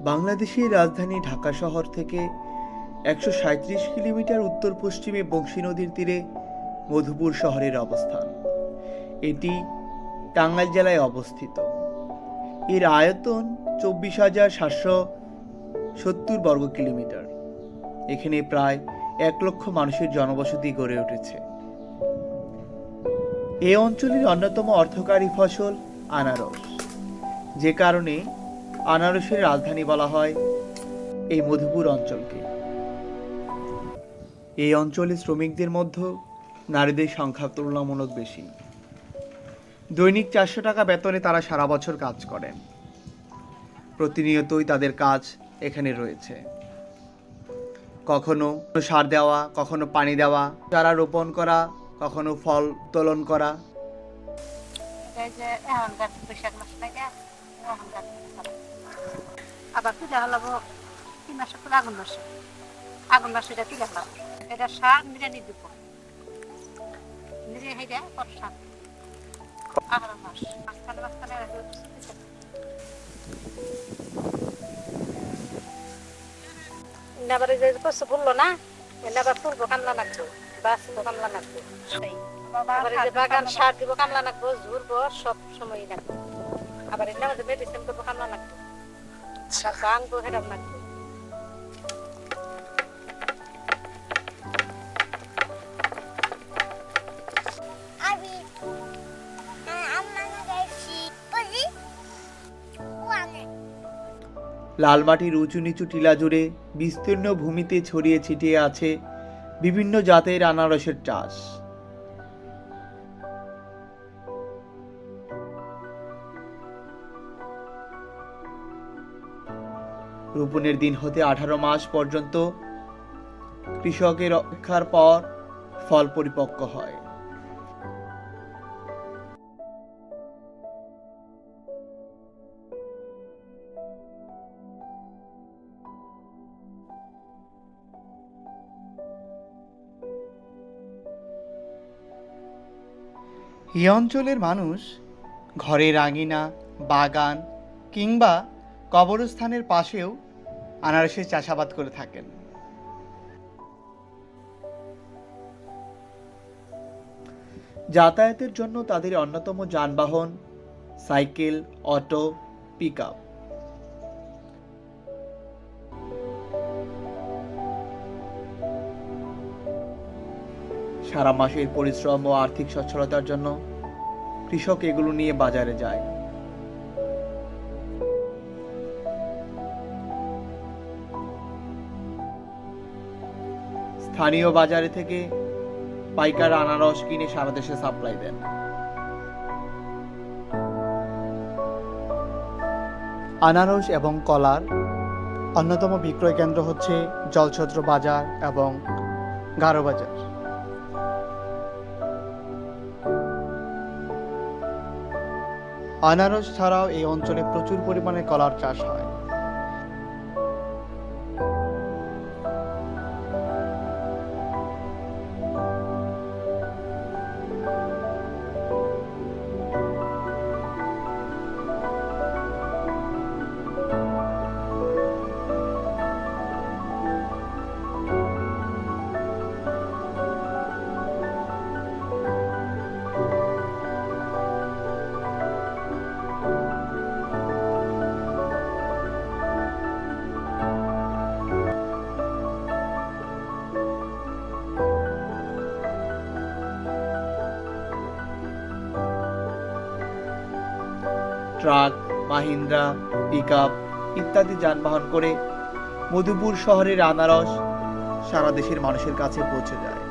বাংলাদেশের রাজধানী ঢাকা শহর থেকে ১৩৭ কিলোমিটার উত্তর পশ্চিমে বংশী নদীর তীরে মধুপুর শহরের অবস্থান। এটি টাঙ্গাইল জেলায় অবস্থিত। এর আয়তন ২৪,৭৭০ বর্গ কিলোমিটার। এখানে প্রায় ১,০০,০০০ মানুষের জনবসতি গড়ে উঠেছে। এই অঞ্চলের অন্যতম অর্থকরী ফসল আনারস, যে কারণে আনারসের রাজধানী বলা হয় এই মধুপুর অঞ্চলকে। এই অঞ্চলে শ্রমিকদের মধ্যে নারীদের সংখ্যা তুলনামূলক বেশি। দৈনিক ৪০০ টাকা বেতনে তারা সারা বছর কাজ করেন। প্রতিনিয়তই তাদের কাজ এখানে রয়েছে। কখনো সার দেওয়া, কখনো পানি দেওয়া, চারা রোপণ করা, কখনো ফল উত্তোলন করা। আবার তুলে হলাবো ৩ মাসে পরে আগুন মাসে এটা তুলে হলাম। এটা সার নিরানি দিব নিজে হেঁটে কত সার আগার মাস মাঝখানে আবার যে কষ্ট ফুললো না, আবার ফুলবো কামলা নাকবো, বাঁচবো কামলা নাকবো, আবার যে বাগান সার দিব কামলা নাকবো, ঝুরবো সব সময় নাকবো। আবার এর মধ্যে মেডিসিন করবো কামলা নাকবো, ভাঙবো হেরাম নাকবো। লাল মাটির উঁচু নিচু টিলা জুড়ে বিস্তীর্ণ ভূমিতে ছড়িয়ে ছিটিয়ে আছে বিভিন্ন জাতের আনারসের চাষ। রোপণের দিন হতে 18 মাস পর্যন্ত কৃষকের অপেক্ষার পর ফল পরিপক্ক হয়। এই অঞ্চলের মানুষ ঘরের আঙিনা, বাগান কিংবা কবরস্থানের পাশেও আনারসের চাষাবাদ করে থাকেন। যাতায়াতের জন্য তাদের অন্যতম যানবাহন সাইকেল, অটো, পিকআপ। সারা মাসের পরিশ্রম ও আর্থিক সচ্ছলতার জন্য কৃষক এগুলো নিয়ে বাজারে যায়। স্থানীয় বাজারে থেকে পাইকার আনারস কিনে সারা দেশে সাপ্লাই দেন। আনারস এবং কলার অন্যতম বিক্রয় কেন্দ্র হচ্ছে জলছত্র বাজার এবং গারো বাজার। আনারস ছাড়াও এই অঞ্চলে প্রচুর পরিমাণে কলার চাষ হয়। ট্রাক, মাহিন্দ্রা, পিকআপ ইত্যাদি যানবাহন করে মধুপুর শহরের আনারস সারা দেশের মানুষের কাছে পৌঁছে যায়।